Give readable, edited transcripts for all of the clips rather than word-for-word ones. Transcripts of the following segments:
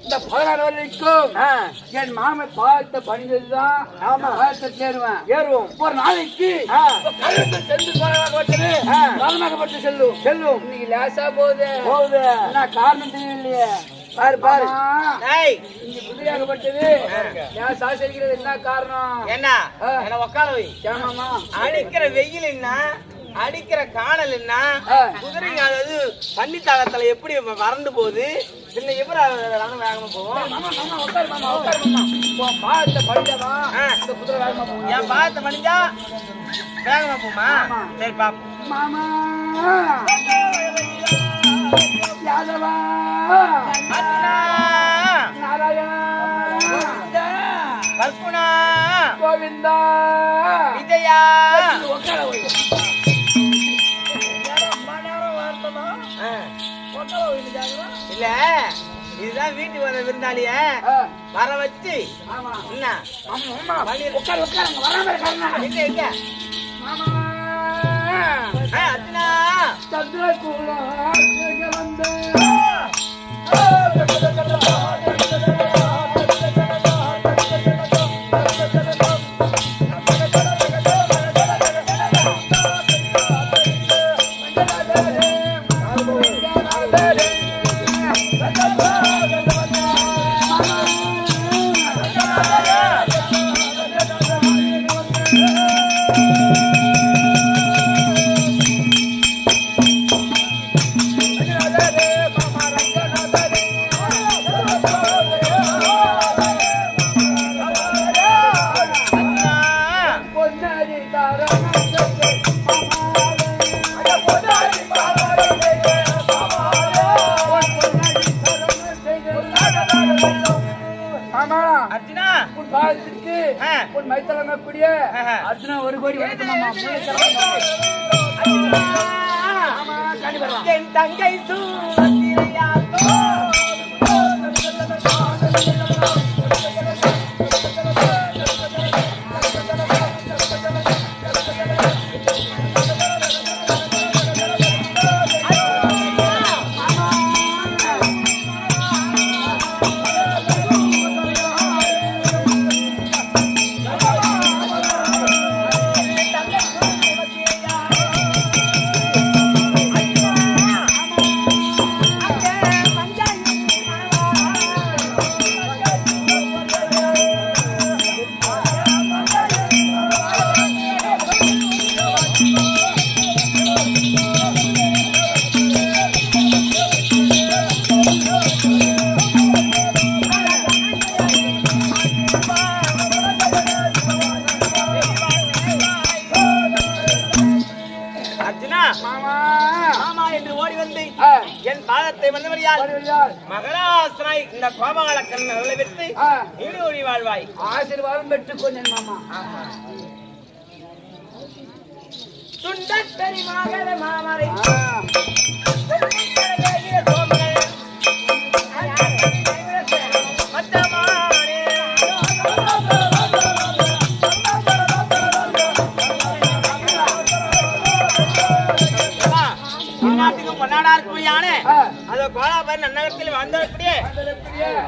இந்த 16 வரைக்கும் என் மாமன் பாகத்தை பணிந்ததுதான் ஏறுவோம். ஒரு நாளைக்கு சென்று செல்லும். இன்னைக்கு லேசா போகுது. காரணம் தெரியலையே. பாரு பாரு இங்க குதிரையாகப்பட்டது லேசா செல்கிறது. என்ன காரணம்? என்ன உட்கார வை. அடிக்கிற வெயில் என்ன, அடிக்கிற காணல் என்ன, குதிரைங்க அதாவது பன்னி தாகத்துல எப்படி வறண்டு போகுது. பின்ன எப்படி வேகமா போவோம்? என் பாகத்தை பணிஞ்சா வேகமா போமா? சரி பாப்போம். மாமா யாதவா நாராயணா கல்பனா கோவிந்தா விஜயா இல்ல இதுதான் வீட்டுக்கு வர விருந்தாளிய வர வச்சு என்ன அர்ச்சனா சந்திரகுலா வந்து அர்ஜுனா 1 கோடி என் தங்கை மகராசனாய் இந்த கோபால கண்ணை விட்டு நீடு ஒளி வாழ்வாய். ஆசீர்வாதம் பெற்றுக்கொண்டேன் மாமா. துண்டத்தரி மகள மாமரை நாடார் குடியான அதோ கோலாபுரி நன்னகத்தில் வந்தவர்களே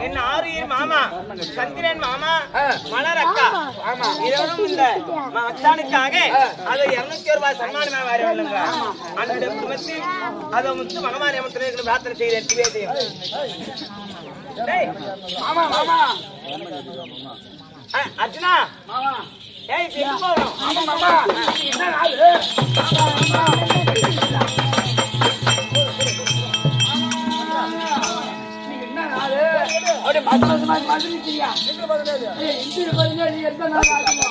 என் ஆரியர் மாமா சந்திரன் மாமா மலர் அக்கா இதோடும் இந்த மச்சானுக்காக அதை 200 ரூபாய் சன்மானமாக வரவில்லைங்க அந்த குடும்பத்தில் அதை முத்து மகமாரி அமைச்சர்கள் பிரார்த்தனை செய்கிறேன் மாமா மாமா அர்ஜுனா மாமா ஏய் எங்க போறோம் மாமா மாமா என்ன நாள் அப்படியே மாசம் மாதிரி நிக்கிறியா இந்திய பதினேழு நீ எத்தனை நாள் ஆகுமா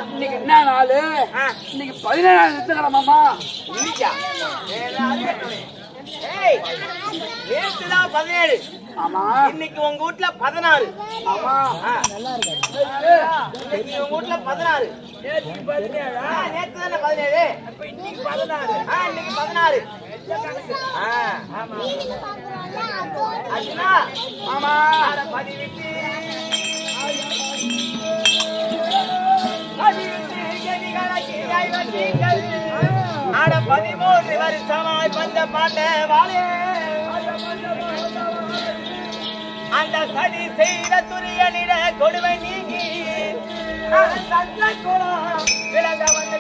இன்னைக்கு என்ன நாளு இன்னைக்கு 17 நிறுத்துக்கலாம் மாமா நேற்றுதான் 17 ஆமா இன்னைக்கு உங்க வீட்டுல 16 ஆமா இன்னைக்கு உங்க வீட்டுல 16 நேற்று 17 நேற்று தானே 17 அப்ப இன்னைக்கு 16 இன்னைக்கு 16 அர்ஜுனா ஆமா பதிவிட்டு ஆட 13 வருஷமாய் வந்த பாண்டவாளே அந்த சதி செய்த துரியனிட கொடுமை நீங்கி சந்த குளம் விளங்க வந்து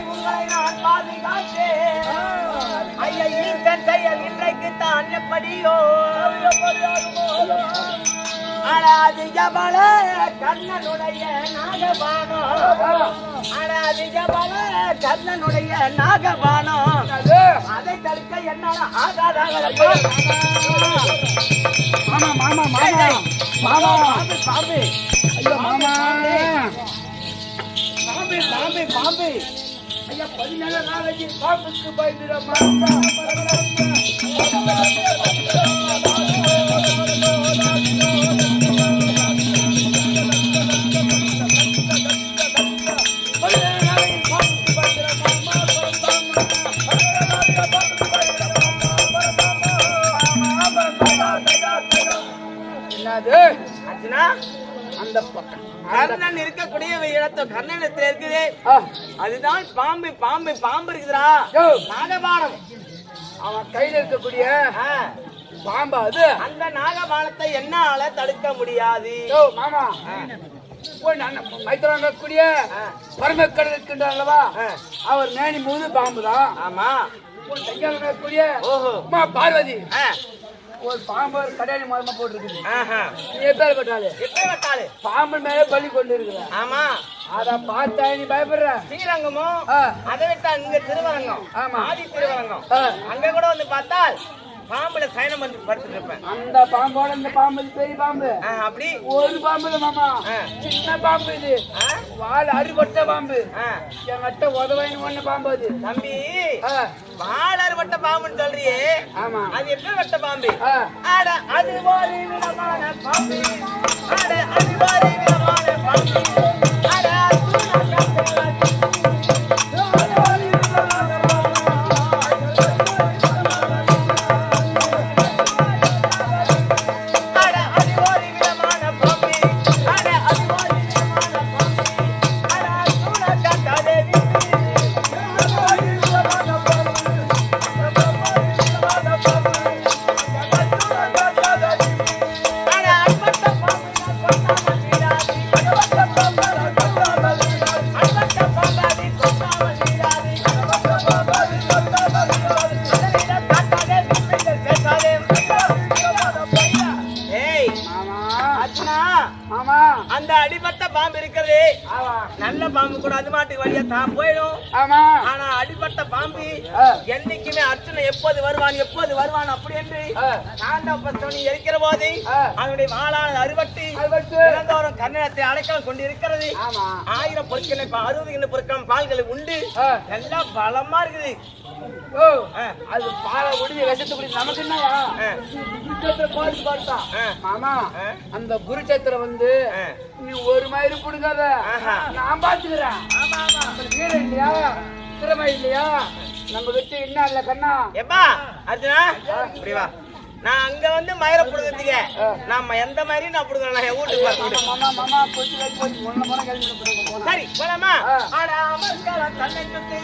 உங்களை நான் பாதுகாத்தேன் ஐயா ஈசன் செயல் இன்றைக்கு தான் எப்படியோ அடாதிஜபல கண்ணனுடைய நாகபானோ அடாதிஜபல கண்ணனுடைய நாகபானோ அதை தடுக்க என்னால ஆகாதாக மாமா மாமா மாமா மாமா பாம்பு ஐயோ மாமா பாம்பு பாம்பு பாம்பு ஐயா 17 நாளைக்கு பாம்புக்கு பயந்துடமா அர்ஜுனா அந்த கர்ணன் இருக்கக்கூடிய இடத்த கர்ணனத்துல இருக்குது அதுதான் பாம்பு பாம்பு பாம்பு இருக்குதுடா நாகபானம் அவன் கையில இருக்கக்கூடிய பாம்பா அது அந்த நாகபானத்தை என்னால தடுக்க முடியாது மாமா மைத்திரங்கக்கூடிய பரமக்கடல் இருக்கின்றார் அல்லவா அவர் மேனி மூது பாம்பு தான் ஆமா கூடிய பார்வதி ஒரு பாம்பு கடையாளி மரமா போட்டுருக்குது எப்பேர் பட்டாளு பாம்பு மேல பள்ளி கொண்டு இருக்கிற ஆமா அத பார்த்தா நீ பயப்படுற ஸ்ரீரங்கமோ அதை விட்டா இங்க திருவரங்கம் ஆமா ஆதி திருவரங்கம் அங்க கூட வந்து பார்த்தால் பாம்புல சயனம் வந்து படுத்துட்டு இருப்பேன் அந்த பாம்போட இந்த பாம்பு பெரிய பாம்பு அப்படி ஒரு பாம்பு இல்ல மாமா சின்ன பாம்பு இது வால் அறுபட்ட பாம்பு என்கிட்ட உதவாயின்னு ஒண்ணு பாம்பு அது தம்பி வால் அறுபட்ட பாம்புன்னு சொல்றியே ஆமா அது எப்படி வட்ட பாம்பு ஆட அது ஒரு விதமான பாம்பு ஆட அது ஒரு விதமான பாம்பு ஆட பாம்பு இருக்கிறது நல்ல பாம்பு கூட அது மாட்டுக்கு வழியா தான் போயிடும். ஆமா. ஆனா அடிபட்ட பாம்பு என்னைக்குமே அர்ச்சனை எப்போது வருவான் அப்படி என்று காண்டபத்தவனி இருக்கிற போது அவனுடைய வாளானது அறுபட்டு இறந்தவரும் கர்ணத்தை அடைக்கலம் கொண்டு இருக்கிறது. 1000 பொருட்கள் 60 பொருட்கள் பால்களை உண்டு எல்லாம் பலமா இருக்குது. அது பாலை குடி விஷத்தை குடி நமக்கு என்னயா மாமா அந்த குருச்சத்திரம் வந்து நீ ஒரு மாதிரி கொடுக்காத நான் பாத்துக்கிறேன். வீரம் இல்லையா திறமை இல்லையா நம்ம கிட்ட என்ன இல்ல கண்ணா எப்பா அர்ஜுனா இப்படி வா. நான் அங்க வந்து மயிர புடுங்கிறதுக்கு நாம எந்த மாதிரி நான் புடுங்கலாம் என் வீட்டுக்கு மாமா மாமா போச்சு போச்சு முன்ன போன கேள்வி சரி போலாமா? ஆனா அமர்கால தன்னை சுத்தி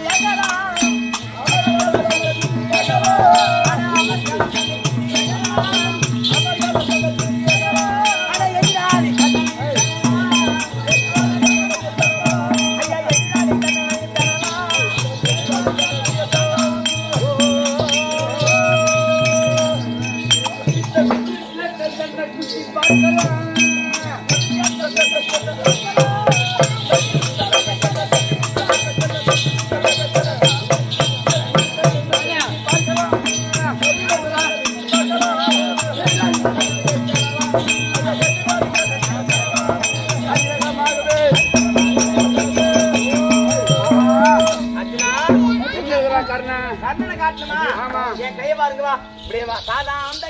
கர்ணனை காட்டணுமா? என் கையை பாருங்க வா இப்படியே வா சாதா அந்த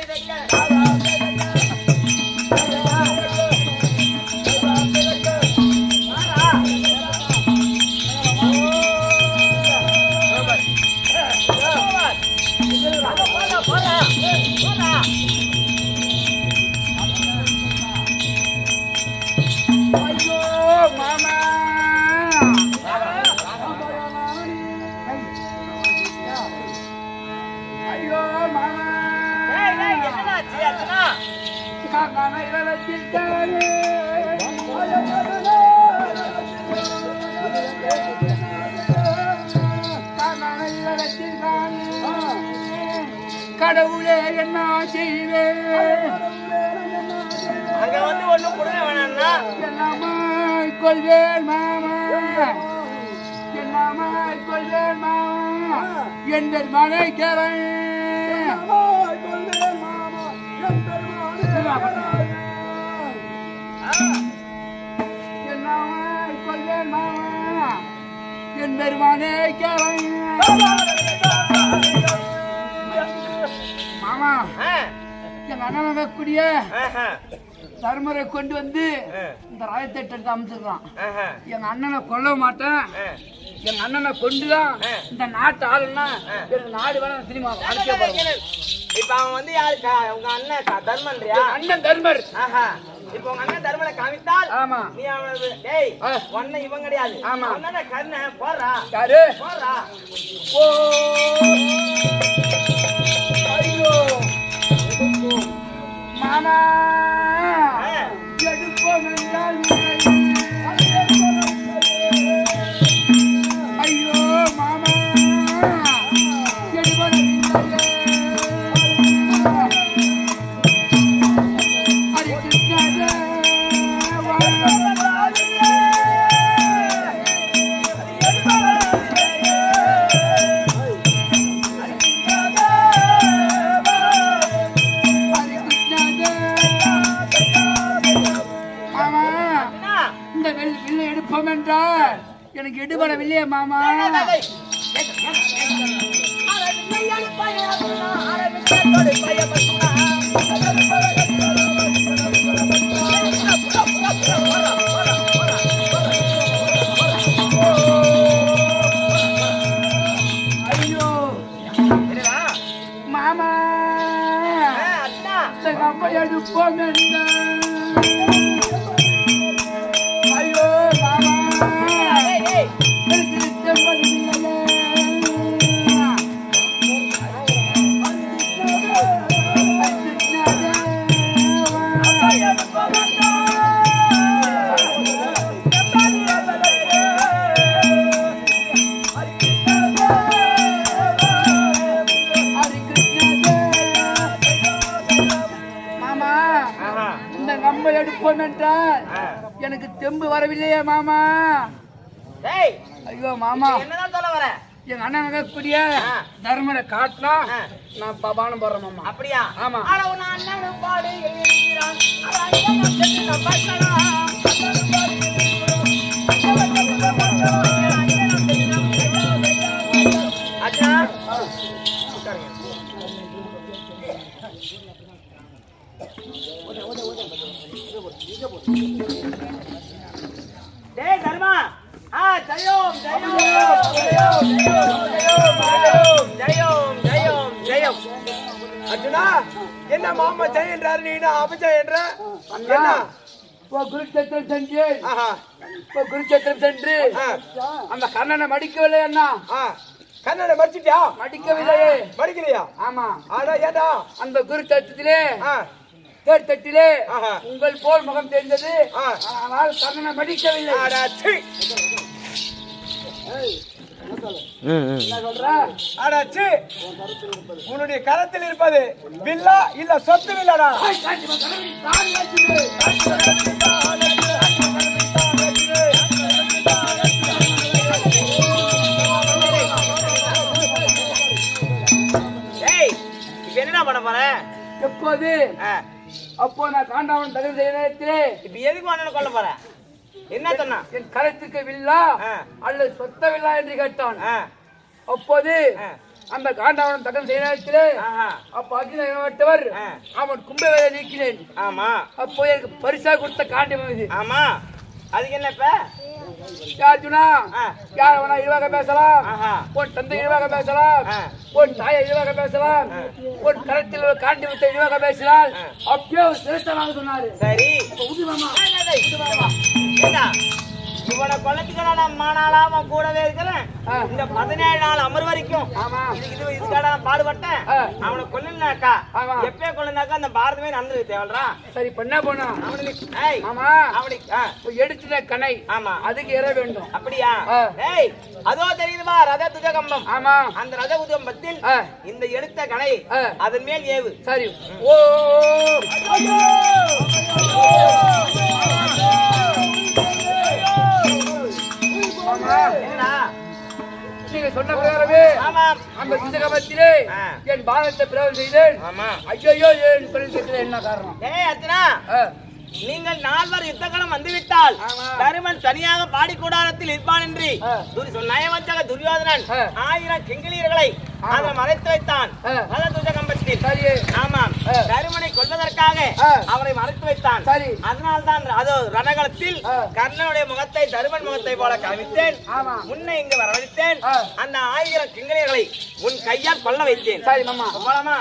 கடவுளே என்ன செய்வேன் அங்க வந்து ஒண்ணும் கொடுக்க வேணாம்னா என்னம்மா கொள்வேன் மாமா என்னம்மா கொள்வேன் மாமா என் மனை கேளேன் என் பெருமானே மாமா எங்க அண்ணன் கூடிய தர்மரை கொண்டு வந்து இந்த ராயத்தட்டு எடுத்து அமைச்சிருக்கான். எங்க அண்ணனை கொல்ல மாட்டேன், எங்க அண்ணனை கொண்டுதான் இந்த நாட்டு ஆளுன்னா எனக்கு நாடு வேணாம் சினிமா. இப்ப அவன் வந்து யாருக்கா உங்க அண்ணன் தர்மன்றியா? அண்ணன் தர்மர். இப்ப உங்க அண்ணன் தர்மனை காமித்தால் ஆமா நீ அவனது டேய் ஒன்ன இவன் கிடையாது. ஆமா அண்ணன கர்ணன் போறா யாரு போறா. ஓ ஐயோ மாமா எடுப்போம் என்றால் ஐயோ மாமா எடுப்போம் என்றால் எனக்கு எடுபடவில்லையே மாமா. ஐயோ மாமா அப்ப எடுப்போம் என்ன தெம்பு வரவில்லையே மாமா. டேய் ஐயோ மாமா, என்னதான் சொல்ல வர? எங்க அண்ணன் கூடிய தர்மரை காட்டினா நான் பானம் போடுறேன் மாமா. அப்படியா? ஆமா. டேய் தர்மா, ஜெயம் ஜெயம் ஜெயம் ஜெயம். அர்ஜுனா, என்ன மாமா ஜெயன்றாரு, நீ அபஜய் என்ற என்ன? குருச்சேத்திரம் சென்று குருச்சேத்திரம் சென்று அந்த கண்ணனை மடிக்கவில்லை அண்ணா. கண்ணனை மடிச்சிட்டியா? மடிக்கவில்லையே. மடிக்கலையா? ஆமா. ஆனா ஏடா அந்த குருச்சேத்திரத்திலே தேர்தட்டிலே உங்கள் போல் முகம் தெரிந்தது. ஆனால் கண்ணனை மடிக்கவில்லை. உன்னுடைய கரத்தில் இருப்பது வில்லா இல்ல சொத்து வில்லடா? என்ன பண்ண போற? எப்போது அப்போ நான் காண்டாவன் தகுதி செய்ய நேரத்திலே இப்ப எதுக்கு அண்ணனை கொல்ல போற? என்ன சொன்னா? என் கரத்துக்கு வில்லா அல்லது சொத்த வில்லா என்று கேட்டான். அப்போது அந்த காண்டாவன் தகவல் செய்ய நேரத்திலே அப்ப அர்ஜுனவர் அவன் கும்பவேலை நீக்கினேன். ஆமா. அப்போ எனக்கு பரிசா கொடுத்த காண்டியம் இது. ஆமா. அதுக்கு என்ன இப்ப? அர்ஜுனா, யார் வேணா இழிவாக பேசலாம், உன் தந்தை இழிவாக பேசலாம், உன் தாயை இழிவாக பேசலாம், உன் கரத்தில் ஒரு காண்டியத்தை இழிவாக பேசினால் அப்படியே சிறுத்தனாக சொன்னாரு. சரி, இவனை கொலைச்சுக்கடா மானாலாம் கூடவே இருக்கிறேன். இந்த 17 நாள் அமர் வரைக்கும் இதுக்காக பாடுபட்டேன். அவனை கொல்லுனாக்கா எப்பயே கொல்லுனாக்கா அந்த பாரதமே நடந்தது தேவல்றா. சரி பண்ண போனா அவனுக்கு எடுத்துட்ட கணை. ஆமா, அதுக்கு ஏற வேண்டும். அப்படியா? ஏய், அதோ தெரியுதுமா ரத துஜகம்பம். ஆமா, அந்த ரத துஜகம்பத்தில் இந்த எடுத்த கணை அதன் மேல் ஏவு. சரி. ஓ நீங்க சொன்ன பிரகாரமே அந்த புத்தகத்திலே என் பாகத்தை பிரயோகம் செய்தேன். ஐயோ, என் பிரயோகத்தில் என்ன காரணம்? அர்ஜுனா, நீங்கள் 4 யுத்தகலம் வந்துவிட்டால் தருமன் தனியாக பாடிக்கூடாரத்தில் இருப்பான் என்று நயவஞ்சக துரியோதனன் 1000 கிங்கிலியர்களை அதில் மறைத்து வைத்தான். ஆமாம், தருமனை கொல்வதற்காக அவரை மறைத்து வைத்தான். அதனால்தான் அதோ ரணகலத்தில் கர்ணனுடைய முகத்தை தருமன் முகத்தை போல காமித்தேன். முன்னை இங்கு வரவழைத்தேன். அந்த 1000 கிங்கிலியர்களை உன் கையால் கொல்ல வைத்தேன். போலாமா?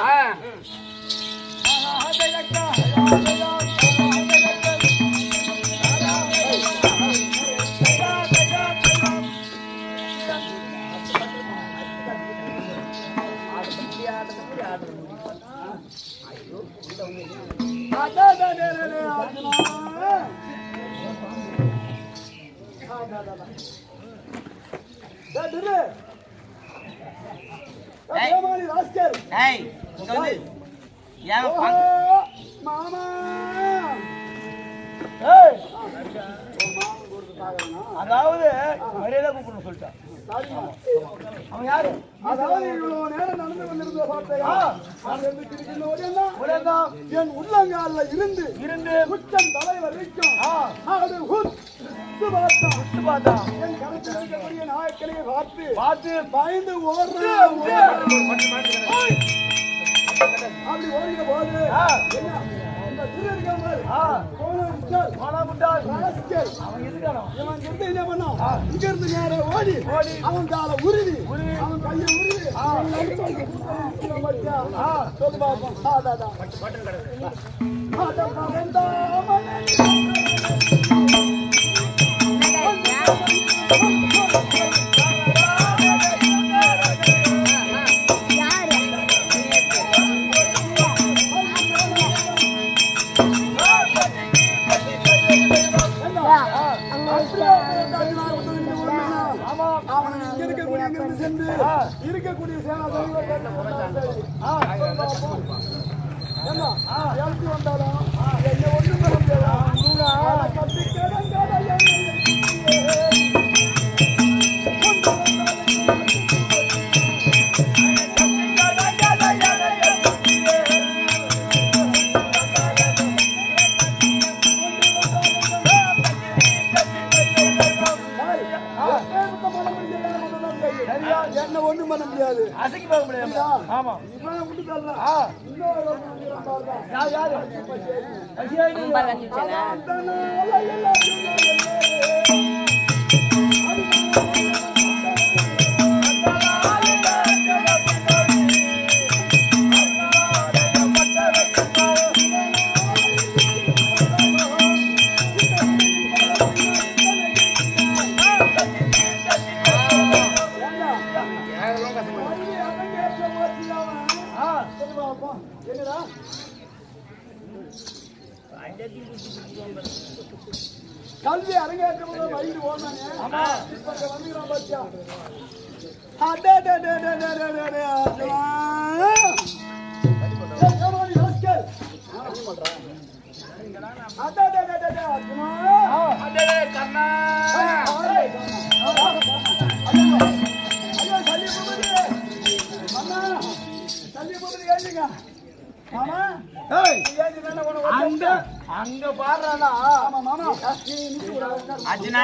அதாவது மரியாதை கூப்பிடணும் சொல்லிட்டான். அவன் யாரு? அதாவது இவ்வளவு நேரம் நடந்து கொண்டிருந்த பார்த்தையா என் உள்ளங்கால இருந்து உச்சம் தலை வரைக்கும் பார்த்தான். என் கருத்து இருக்கக்கூடிய நாயக்கனையை பார்த்து பயந்து அப்படி ஓடின போது இங்க இருந்து நேரம் ஓடி அவன் கால உருவி அவன் கையை உருவி சொல்லு பாப்போம். இருக்கக்கூடிய வந்தாலும் என்ன ஒன்றும் ஒண்ணும் பண்ண முடியாது. அசைக்கு போக முடியாது. ஆமா. இவனை விட்டு தள்ளுறான். இன்னொரு யார் யாரு என்னடா கல்வி அரங்கேற்றம் வயிறு ஓடானே. ஆமா இப்ப வந்துறான் பாத்தியா. அடே டே டே டே டே டே டே ஏமாடி ஹாஸ்கல் என்ன பண்றா. அடே டே டே டே அர்ஜுனா. அடே கர்ணா. ஐயோ சல்லிய போகுது. அண்ணா சல்லிய போகுது ஏழுங்க. மாமா ஏய் ஏஞ்சு என்ன பண்ண அங்க பாறறானா. ஆமா மாமா நீ நிக்கு அர்ஜுனா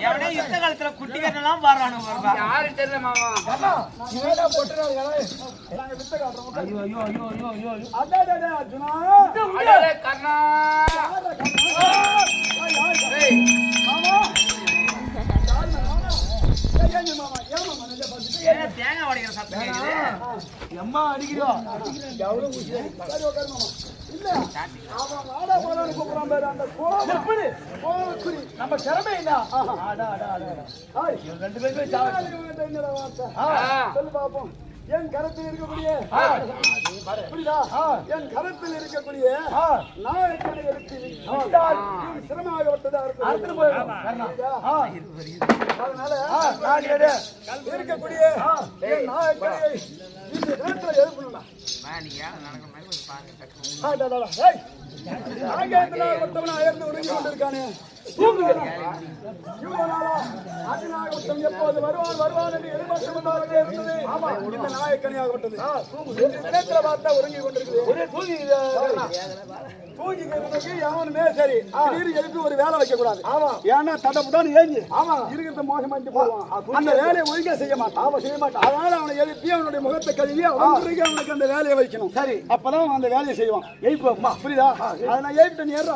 எவனே யுத்த காலத்துல குட்டி கட்டலாம் பாறானு பாருடா. யாரு தெரியல மாமா. மாமா நீடா போட்டுறாங்க நாங்க வித்த காட்றோம். ஐயோ ஐயோ ஐயோ ஐயோ ஐயோ அடடே டே அர்ஜுனா. அடே கர்ணா. ஏய் மாமா ஏங்க மாமா ஏமா மனதே பாத்து ஏன் தேங்காய் உடைக்கிற சத்தம் கேக்குது. அம்மா அடிக்குதோ எவ்வளவு குஷி. சரி உட்காரு மாமா. இல்ல அவன் வாடா போறான்னு கூப்பிடுறான் பாரு. அந்த கோவம் எப்படி கோவக்குறி நம்ம திறமை என்ன. ஆடா ஆடா ஆடா ஹாய் ரெண்டு பேரும் சாவடி என்னடா வார்த்தை சொல்லு பாப்போம். என் கரத்தில் இருக்கக்கூடிய புரியுதா. என் கரத்தில் இருக்கக்கூடிய நாயக்கனை எடுத்து சிரமமாகப்பட்டதா அதனால இருக்கக்கூடிய என் நாயக்கனை இந்த நேரத்துல எழுப்பணும்டா. எப்போது வருவான் வருவான் என்று எதிர்பார்த்து இருந்தது. ஆமா இந்த நாயக்கனியாகப்பட்டது நேரத்துல பார்த்தா உறங்கி கொண்டிருக்குது. தூங்கிக்கிறதுக்கு எவனுமே சரி திடீர்னு எழுப்பி ஒரு வேலை வைக்க கூடாது. ஆமா ஏன்னா தடப்புடான்னு ஏஞ்சி ஆமா இருக்கிறத மோசமாக்கி போடுவான். அந்த வேலையை ஒழுங்கா செய்ய மாட்டான். ஆமா செய்ய மாட்டான். அதனால அவனை எழுப்பி அவனுடைய முகத்தை கழுவி அவனுக்கு அந்த வேலையை வைக்கணும். சரி அப்பதான் அவன் அந்த வேலையை செய்வான். எழுப்பா புரியுதா. அதை நான் எழுப்பிட்டு நேரம்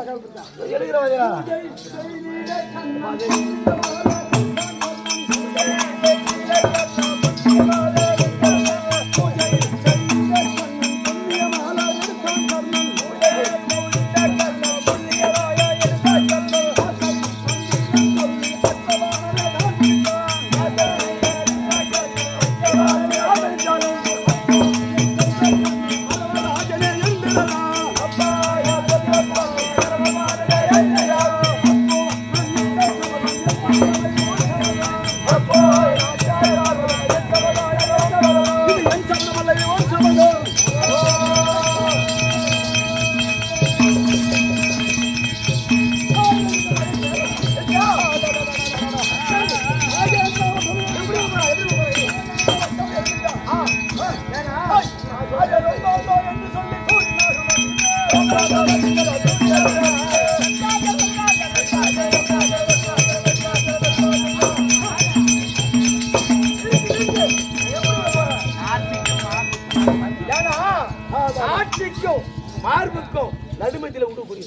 மார்புக்கும் நடுமத்தில விடக்கூடிய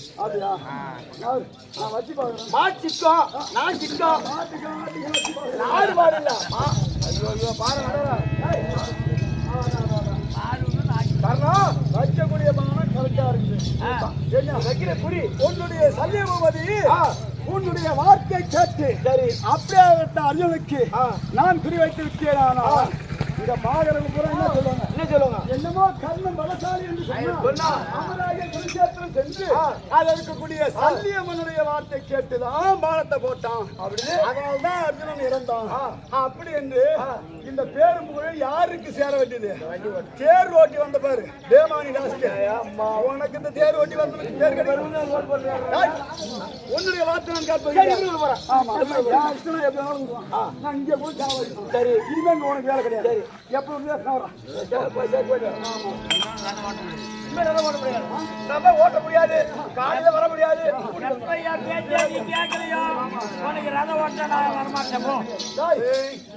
மாச்சிக்கும் நாச்சிக்கும் நாடு பாடு இல்ல. ஐயோ ஐயோ பாரு காரணம் வைக்கக்கூடிய பானம் கரெக்டா இருக்குது. என்ன வைக்கிற குறி உன்னுடைய சல்லியபதி உன்னுடைய வார்த்தை கேட்டு சரி அப்படியே அர்ஜுனுக்கு நான் குறி வைத்து விட்டேன். இத பாகரங்க பூரா என்ன சொல்லுவாங்க என்னமோ கர்ணன் பலசாலி என்று சொன்னா அமராக குருஷேத்திரம் சென்று அது இருக்கக்கூடிய சல்லியம்மனுடைய வார்த்தை கேட்டுதான் பானத்தை போட்டான். அதனால்தான் அர்ஜுனன் இறந்தான். அப்படி என்று இந்த பேரும் புகழ் யாருக்கு சேர வேண்டியது. தேர் ஓட்டி வந்த பாரு தேமானி தாசுக்கு உனக்கு இந்த தேர் ஓட்டி வந்து பேர் உன்னுடைய வார்த்தை நான் கேட்பேன். நான் இங்கே போய் சரி இனிமே உனக்கு வேலை கிடையாது. எப்ப ஓட்ட முடியாது காலையில வர முடியாது.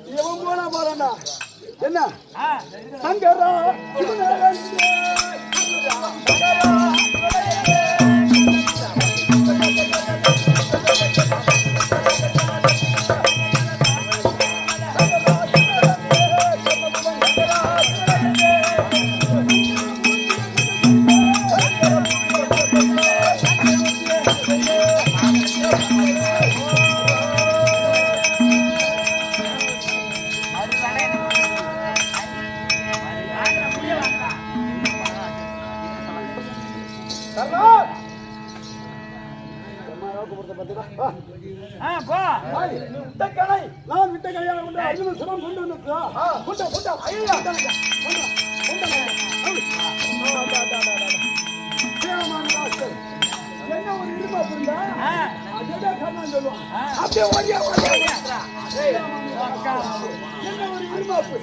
இவன் போனா போறான்டா. என்ன சங்கரா சிவனாரன் நான் விட்ட கல்யாணம் கொண்டு அர்ஜுனன் சுரம் கொண்டு வந்துட்டா என்ன ஒரு இருமா இருந்தா அதே கண்ணான் சொல்லுவான் அப்படியே ஓடியா என்ன ஒரு இருமாப்பு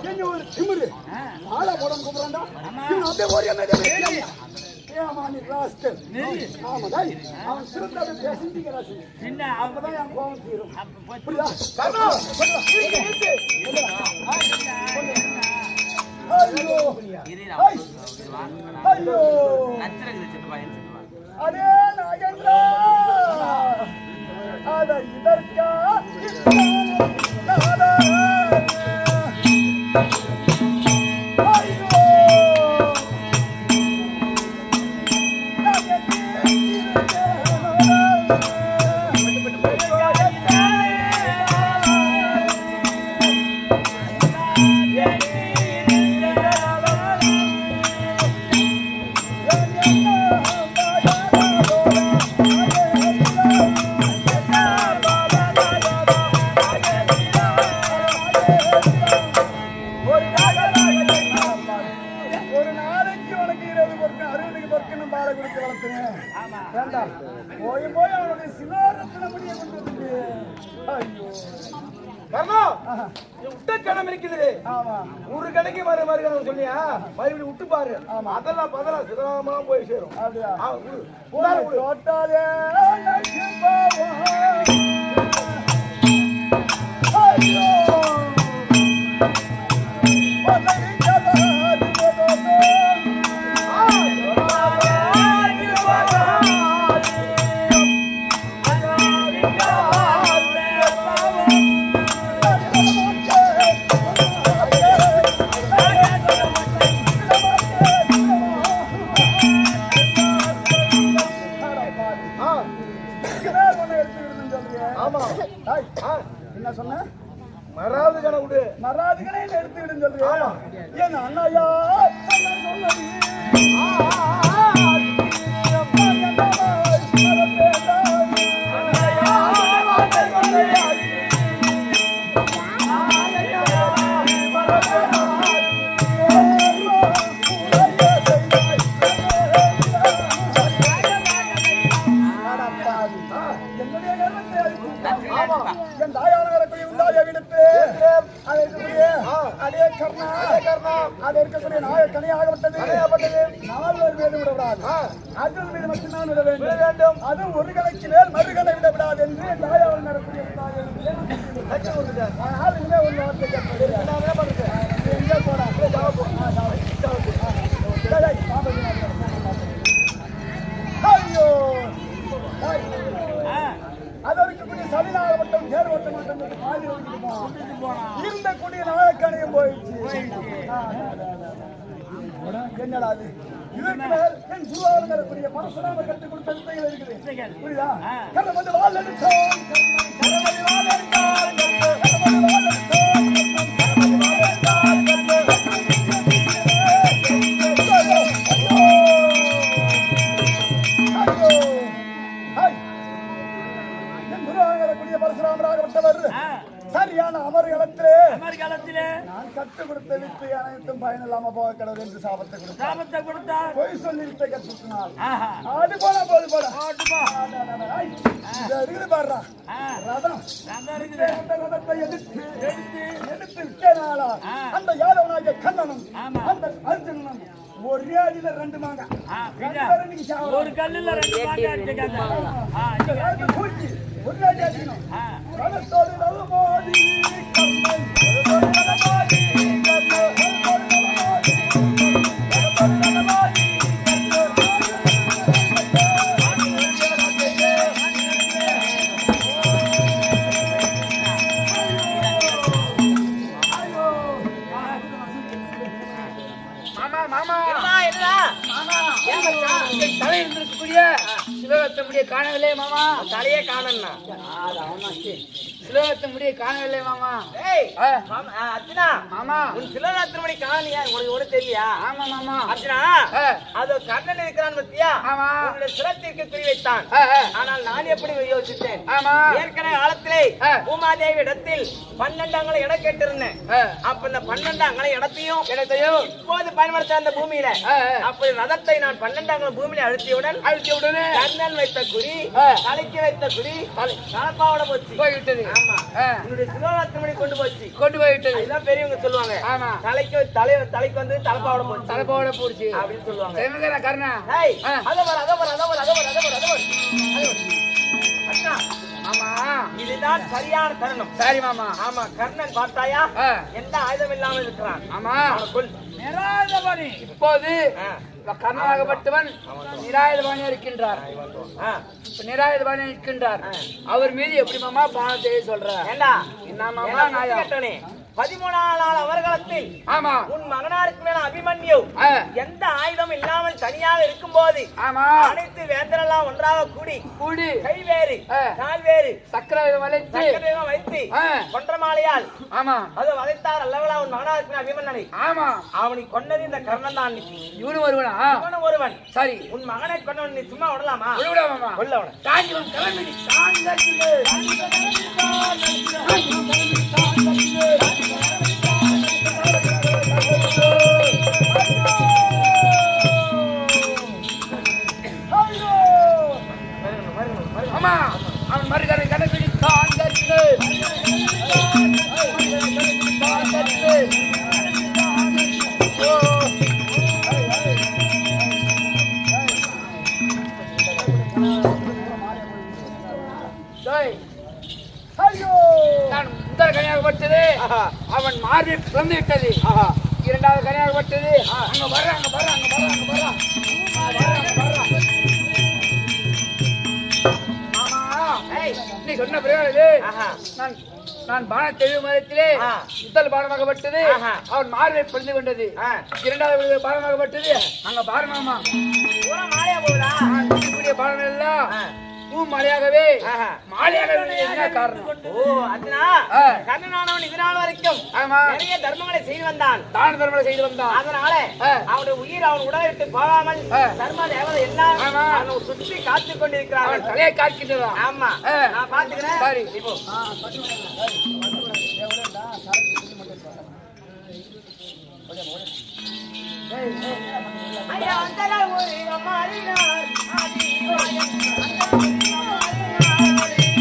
என்ன ஒரு திமிரு ஆளை போடம் கூப்பிடுறான்டா அப்படியே ஓடியா ஏமானி ராஸ்கல் ஆமா டேய் அவன் சிறுத்தாவே பேசிக்கிறான் என்ன அப்பதான் என் கோவம் தீரும் புரியுதா கண்ணா ஐயோ ஐயோ அதே நாகேந்திரா அத இதற்கா ஒரு கடைக்கு மறுபடியும் சொல்லியா மறுபடியும் விட்டு பாரு அதெல்லாம் பதலாம் சிதறாம போய் சேரும் என்ன சொன்ன மறாவது கணக்கு மறாவது கணை எடுத்துக்கிட்டு சொல்றியா ஏன் அண்ணாயா என் தாயானவரை உண்டாய விடுத்து அதே கர்ணா அது இருக்கக்கூடிய நாய கனியாகப்பட்டது நால்வர் மீது விடக்கூடாது அர்ஜுன் மீது மட்டும்தான் விட வேண்டும் அதுவும் ஒரு கலைக்கு மேல் மறுகலை விடக்கூடாது என்று தாயாவில் நடக்கூடிய அதனால் இனிமே ஒரு வார்த்தை கேட்பது எங்கே போறா ஐயோ அதற்குரிய சலினாகப்பட்டம் தேர் ஓட்ட மாட்டோம் இருந்த கூடிய நாயக்கணியும் போயிடுச்சு என்னடா அது இதற்கு மேல் என் குருவாக இருக்கக்கூடிய பரசுராம கற்றுக் கொடுத்த வித்தைகள் இருக்குது புரியுதா கண்ண வந்து வாழ் எடுத்தோம் சரியான அமர்காலத்திலே நான் கற்றுக் கொடுத்த வித்து அனைத்தும் பயனில்லாம போக கடவுள் என்று சாபத்தை கொடுத்தார் பொய் சொல்லி வித்தை கற்றுக்கினார் அது போல போது போல இருக்குது பாடுறா ரதம் அந்த ரதத்தை எடுத்து விட்டனாலா அந்த யாதவனாகிய கண்ணனும் அந்த அர்ஜுனனும் ஒரே அடியில ரெண்டு மாங்க ஒரு கல்லுல ரெண்டு மாங்க ஒரு அடி அடிக்கணும் ரதத்தோடு நல்ல மோதி கண்ணன் சிலோகத்த முடிய காணவில்லை மாமா. தலையே காணோம்னா சிலோகத்த முடிய காணவில்லை மாமா. ஏய் ஆ, அர்ஜுனா மாமா. உன் சிலராத்திரி மணி காணியா உனக்கு ஒண்ணு தெரியலையா? ஆமா மாமா. அர்ஜுனா ஆ, அது கண்ணன் இருக்கிறான் பத்தியா? ஆமா. உன்னுடைய சிரத்திற்கு குறி வைத்தான். ஆ, ஆ, ஆனால் நான் எப்படி யோசித்தேன்? ஆமா. ஏற்கனவே காலத்திலே ஆ. பூமாதேவி இடத்தில் 12 அங்கலம் இடம் கேட்டிருந்தேன். ஆ, அப்ப இந்த 12 அங்கலம் இடத்தையும் இடத்தையும் இப்போது பயன்படுத்த அந்த பூமியில ஆ, ஆ, அப்படி ரதத்தை நான் 12 அங்கலம் பூமியில அழுத்தியவுடன் அழுத்திய உடனே கண்ணன் வைத்த குறி ஆ. தலைக்கு வைத்த குறி கலப்பாவோட போச்சு. போய்விட்டது. ஆமா. ஆ, உன்னுடைய சிலராத்திரி மணி கொண்டு போச்சு. கொண்டு போய்விட்டது. அதுதான் பெரியவங்க சொல்லுவாங்க. ஆமா. தலைக்கு வந்து தலப்பாவோட போச்சு தலைப்போட போடுச்சு அப்படின்னு சொல்லுவாங்க. சரிதானே கர்ணா? ஏய், ஆ. அதோ வர. அண்ணா, ஆமா. இதுதான் சரியான தருணம். சரி மாமா. ஆமா, கர்ணன் பார்த்தாயா? ஆ, எந்த ஆயுதம் இல்லாமல் இருக்கிறான். ஆமா. அவனை கொல். இப்போது ஆ, கர்ணனாகப்பட்டவன் நிராயுதபாணியா இருக்கின்றார். ஆ. இப்ப நிராயுதபாணியா இருக்கின்றார். அவர் மீது எப்படி மாமா பானத்தை சொல்ற? ஏண்டா என்ன மாமா நாயா? கேட்டனே 13ஆம் நாள் அவர்களத்தில் ஆமா. உன் மகனாருக்கு மேல அபிமன்யு ஆ, எந்த ஆயுதம் இல்லாமல் தனியாக இருக்கும் போது ஆமா. அனைத்து வேந்தரெல்லாம் ஒன்றாக கூடி கூடி கை வேறு ஆ. கால் வேறு சக்கரவேதம் வளைத்து சக்கரவேகம் வைத்து ஆ, கொன்ற மாலையால் ஆமா. அது வதைத்தார் அல்லவலா உன் மகனாருக்கு அபிமன்னனை. ஆமா. அவனை கொன்னது இந்த கர்ணன் தான். இவனு வருவனா? இவனும் ஒருவன். சரி. உன் மகனை கொன்னவன் நீ சும்மா விடலாமா? விடுவிடா மாமா. கொல்ல அவனை. தாங்கிவன் கிளம்பிடி தாங்கத்திலே. ஆமா. அவன் மறுகரை கணக்கிடி தாங்கத்திலே. தாங்கத்திலே. ஓ. டேய், ஐயோ நான் முதல் கனியாகப்பட்டது ஆஹா. அவன் மார்பில் பிறந்து விட்டது. ஆஹா. இரண்டாவது கனியாகப்பட்டது அங்க வர்ற அங்க வர்ற அங்க வர்ற அங்க வர்ற மாமா. ஏய், நீ சொன்ன பிறகு ஆஹா. நான் நான் பானத்தெழு மரத்திலே ஆ. முதல் பானமாகப்பட்டது ஆஹா. அவன் மார்பில் பிறந்து கொண்டது. ஆ. இரண்டாவது பானமாகப்பட்டது அங்க பாரமாமா. பூரா மாலையா போகுதா? நான் இருக்கக்கூடிய பானம் எல்லாம் ஆ. பூ மலையாகவே ஆஹா. மாலையாகவே என்ன காரணம்? ஓ, அர்ஜுனா, ஆ. கர்ணனானவன் இது நாள் வரைக்கும் ஆமா. நிறைய தர்மங்களை செய்து வந்தான். தான தர்மங்களை செய்து வந்தான். அதனால ஆ. அவனுடைய உயிர் அவன் உடலை விட்டு போகாமல் ஆ. தர்ம தேவதை எல்லாம் ஆமா. அவனை சுற்றி காத்து கொண்டிருக்கிறார்கள். அவன் தலையை காக்கின்றதா? ஆமா, ஆ. நான் பாத்துக்கிறேன். சரி. இப்போ ஐயா, அந்தல ஒரு அம்மாளினார் ஆதிவாயம், அந்தல ஒரு அம்மாளினார்.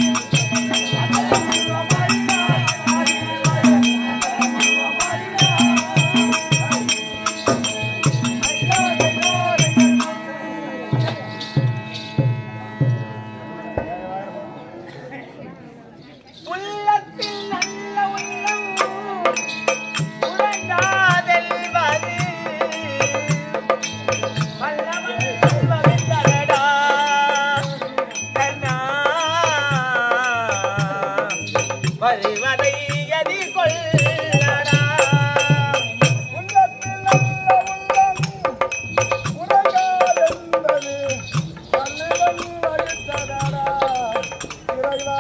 உள்ளத்தில் நல்ல உள்ளம் உறங்காதெல்வது வல்லவன் வகித்தனடா கர்ணா. வருவதை எதிர்கொள்ளடா. உள்ளத்தில் நல்ல உள்ளம் உறங்காதென்பது வல்லவன் வகுத்ததடா. இறைவா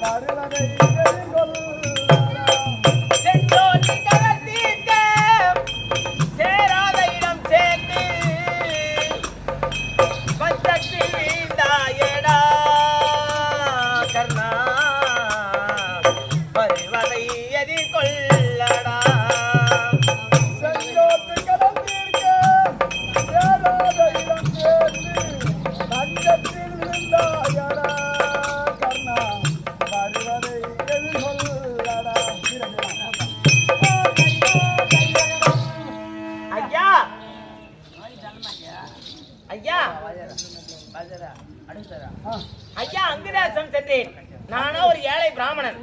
வருவதை எதிர்கொள்ளடா. சென்றோட்டி கலத்தீர்க்க சேராத இடம் சேர்ந்து பஞ்சத்தில் வீழ்ந்தாயடா கர்ணா. வருவதை எதிர்கொள்ளடா. செங்கோட்டு கடந்தீர்க்க சேராத இடம் சேர்ந்து பஞ்சத்தில் விழுந்தாயடா கர்ணா. வருவதை எதிர்கொள்ளடா. ஐயா ஐயா ஐயா, அங்குதேசம் சென்றேன். நானோ ஒரு ஏழை பிராமணன்.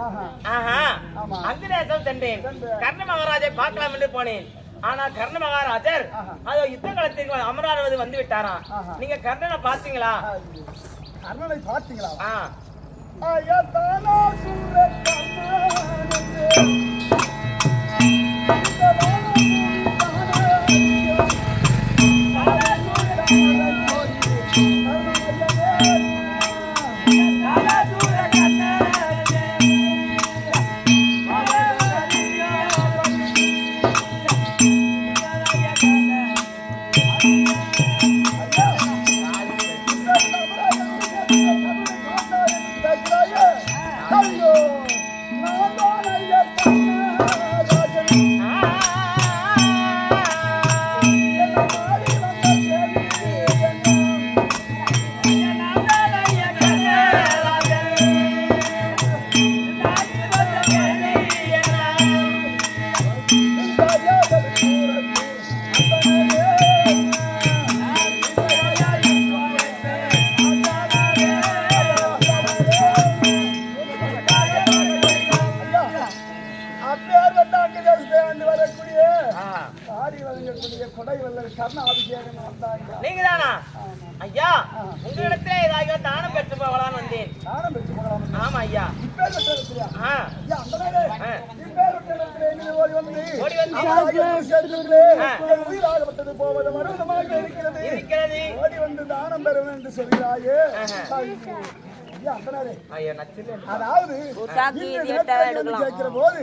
ஆஹா. ஆஹா, ஆமா. அங்குதேசம் சென்றேன். கர்ண மகாராஜை பார்க்கலாம் என்று போனேன். ஆனா கர்ண மகாராஜர் ஆஹா. அதோ யுத்த களத்திற்கு அமராவதி வந்து விட்டாராம். ஆஹா. நீங்க கர்ணனை பாத்தீங்களா? கர்ணனை பார்த்தீங்களா? ஆ. ஆயத்தானா சூர கர்ணனே. இந்த வானபூமி தானே. ஆயத்தானா சூர கர்ணனே. ஐயோ நான் தான் ஐயா ராஜன் என்ன மாறி வந்த சேரி நீங்கதானா ஐயா? உங்களிடத்திலே ஏதாவது தானம் பெற்று போகலான்னு வந்தேன். ஆமா ஐயா. ஓடி வந்து தானம் பெறும் என்று சொல்கிறாயே. அதாவது கேட்கிற போது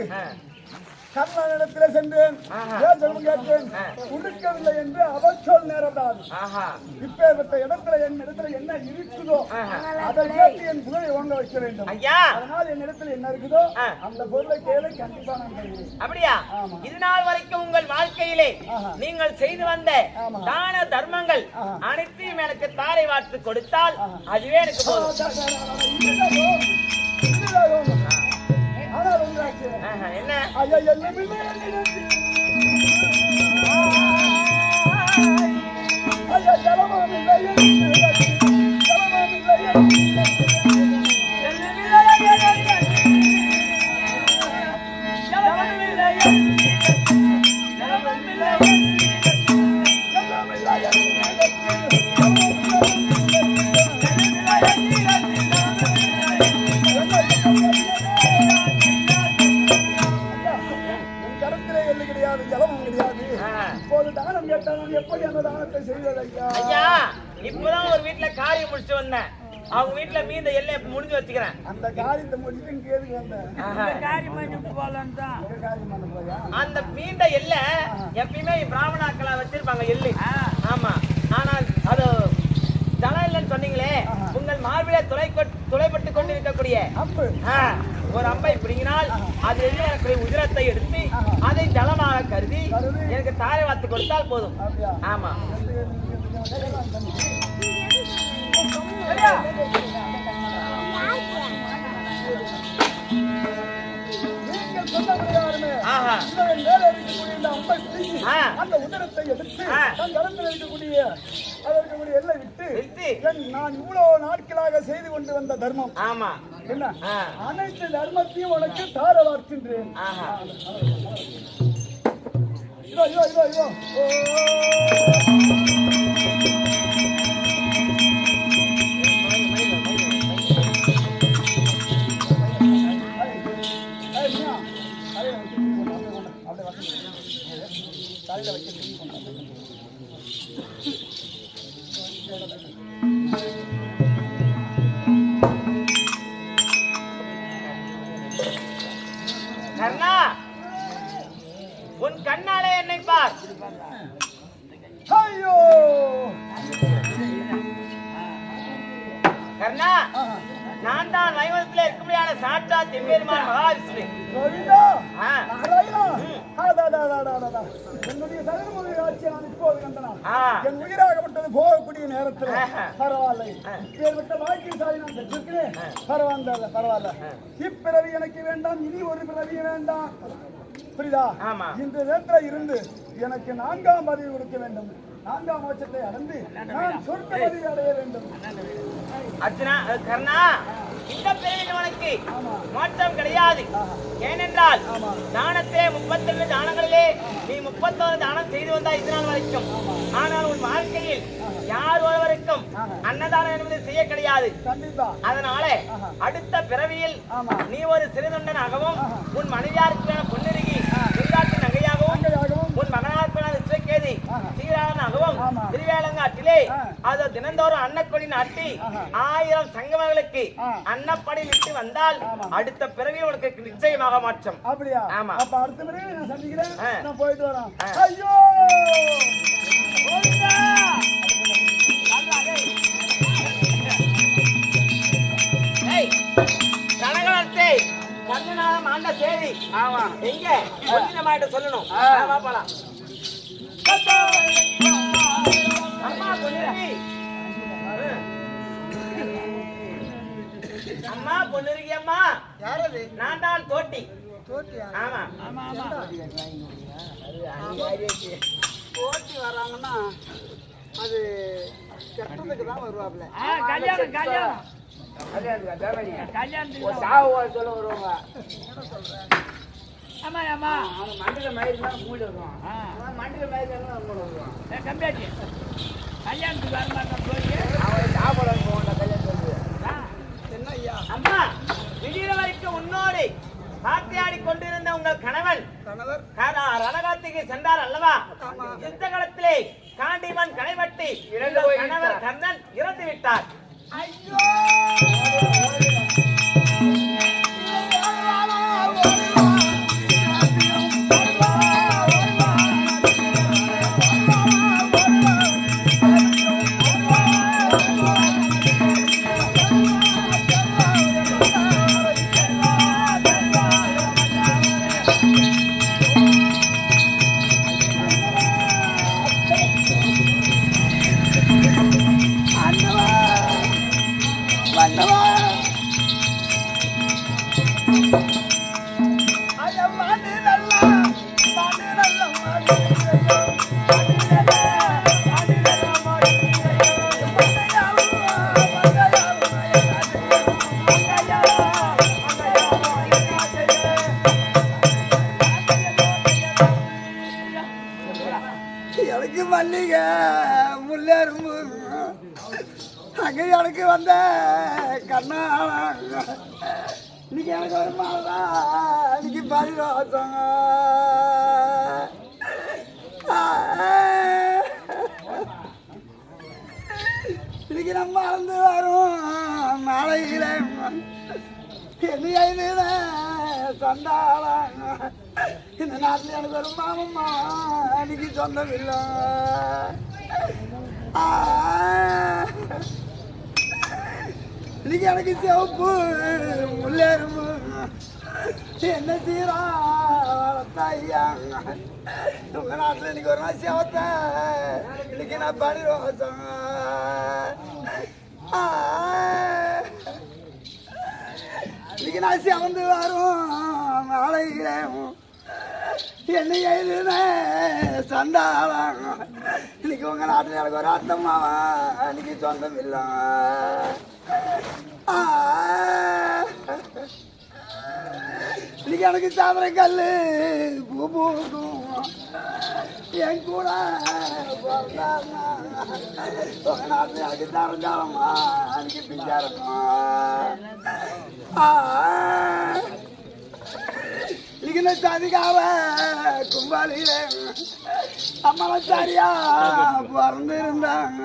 கர்ணனிடத்திலே சென்றேன், கேட்டேன், கொடுக்கவில்லை என்று அவர் சொல் நேரம்தான். இப்பேற்பட்ட இடத்துல என் இடத்துல என்ன இருக்குதோ அதை கேட்டு என் புகழை வாங்க வைக்க வேண்டும். அதனால் என் இடத்துல என்ன இருக்குதோ அந்த பொருளை கேளு, கண்டிப்பா நான் தருவேன். அப்படியா? இது நாள் வரைக்கும் உங்கள் வாழ்க்கையிலே நீங்கள் செய்து வந்த தான தர்மங்கள் அனைத்தையும் எனக்கு தாரை வார்த்து கொடுத்தால் அதுவே எனக்கு போதும். என்ன இப்பதான் ஒரு வீட்டுல காரியம் முடிச்சு வந்தேன். அவங்க வீட்டுல மீந்த எல்லையை முடிஞ்சு வச்சுக்கிறேன். அந்த காரியத்தை முடிச்சு அந்த மீந்த எல்லை எப்பயுமே பிராமணாக்களா வச்சிருப்பாங்க எல்லை. ஆமா, ஆனால் அது ஜலம் இல்லைன்னு சொன்னீங்களே, உங்கள் மார்பிலே துளைப்பட்டு கொண்டு இருக்கக்கூடிய ஒரு அம்பை பிடிங்கினால் அது எனக்கு உதிரத்தை எடுத்து அதை ஜலமாக கருதி எனக்கு தாரை வார்த்து கொடுத்தால் போதும். ஆமா. அந்த உதரத்தை எடுத்து இருக்கக்கூடிய எல்லை விட்டு நான் இவ்வளவு நாட்களாக செய்து கொண்டு வந்த தர்மம் என்ன அனைத்து தர்மத்தையும் உனக்கு தார வார்க்கின்றேன். இதோ இதோ இதோ இதோ கர்ணா, உன் கண்ணாலே என்னை பார். ஐயோ கர்ணா, நான் தான் வைகுண்டத்தில் இருக்கும்படியான சாட்சா திவ்யமான மகாவிஷ்ணு. என்னுடைய தலைமுறை ஆட்சியை நான் இப்போது கண்டனா என் உயிராகப்பட்டது போகக்கூடிய நேரத்தில் பரவாயில்லை, ஏற்பட்ட வாழ்க்கைசாலி நான் பெற்றிருக்கிறேன். பரவாயில்ல பரவாயில்ல, இப்பிறவி எனக்கு வேண்டாம், இனி ஒரு பிறவி வேண்டாம். புரியுதா? இந்த நேரத்தில் இருந்து எனக்கு 4ஆம் பதவி கொடுக்க வேண்டும். 4ஆம் மோட்சத்தை அடைந்து நான் சொர்க்க பதவி அடைய வேண்டும். அர்ஜுனா, கர்ணா, இந்த பிறவியில் உனக்கு மோட்சம் கிடையாது. ஏனென்றால் தானத்திலே 32 தானங்களிலே நீ 31 தானம் செய்து வந்தாய் இது நாள் வரைக்கும். ஆனால் உன் வாழ்க்கையில் யார் ஒருவருக்கும் அன்னதானம் என்பது செய்ய கிடையாது. அதனால அடுத்த பிறவியில் நீ ஒரு சிறுதொண்டனாகவும் உன் மனைவியாருக்கு பொன்னிருகி நகையாகவும் உன் மகனாருக்கு சிவகேதி சீராளனாகவும் திருவேலங்காட்டிலே அது தினந்தோறும் அன்னக்கொடி நாட்டி 1000 சங்கமங்களுக்கு அன்னப்படி விட்டு வந்தால் அடுத்த பிறவி உனக்கு நிச்சயமாக மாற்றம். அப்படியா? ஆமா. அப்ப அடுத்த பிறவி நான் சந்திக்கிறேன், நான் போயிட்டு வரேன். ஐயோ கனகவர்த்தே, கண்ணனால மாண்ட சேதி. ஆமா எங்க கொஞ்சமாயிட்ட சொல்லணும். வா போலாம். அம்மா பொன்னிருக்கி. அம்மா பொன்னிருக்கி அம்மா. யாரது? நான் தான் தோட்டி. தோட்டியா? ஆமா ஆமா ஆமா தோட்டி வராங்கன்னா அது கெட்டதுக்கு தான் வருவாப்ல. கல்யாணம் கல்யாணம் கல்யாணத்துக்கு ஒரு சாவு சொல்ல வருவாங்க. ஆமா ஆமா அவன் மண்டில மயிர் தான் மூடி வருவான். மண்டில மயிர் தான் மூடி வருவான். கம்மியாச்சு கல்யாணத்துக்கு வர மாட்டான் போய் அவன் சாப்பாடு போவான் கல்யாணத்துக்கு. என்ன ஐயா? அம்மா திடீர் வரைக்கும் உன்னோடு சாத்தியாடி கொண்டிருந்த உங்கள் கணவன் கணவர் ரணகாத்துக்கு சென்றார் அல்லவா? யுத்த காலத்திலே காண்டிமன் கடைபட்டி கணவர் கர்ணன் இறந்து விட்டார். ஐயோ எனக்கு மல்லிகை முல்லேரும்பு அங்கே எனக்கு வந்த கண்ணாளா இன்னைக்கு எனக்கு ஒரு மாதா இன்னைக்கு பரிவாசங்க இன்னைக்கு நம்ம மறந்து வரும் நாளையில என்ன சண்டாளாங்க இந்த நாட்டில் எனக்கு ஒரு மாமம்மா அன்னைக்கு சொந்தமில்லை. இன்னைக்கு எனக்கு சிவப்பு முல்லேரும்பு என்ன சீரா வளர்த்தாய்யாங்க உங்க நாட்டில் இன்னைக்கு ஒரு நாள் சிவத்த இன்னைக்கு நான் பண்ணிடுவோம். இன்னைக்கு நான் சிவந்து வரும் நாளையில என்ன எழுதுன சண்டாளாங்க இன்னைக்கு உங்க நாட்டில் எனக்கு ஒரு அத்தம்மாவா இன்னைக்கு சொந்தம் இல்லை. இன்னைக்கு எனக்கு சாதனை கல் பூ பூக்கும் என் கூட பிறந்தாங்க உங்க நாட்டில் எனக்கு தரஞ்சாலம்மா அன்னைக்கு பிஞ்சாரம்மா. இன்னைக்கு சாதிக்காவ கும்பாலியில அம்மா சரியா பிறந்து இருந்தாங்க.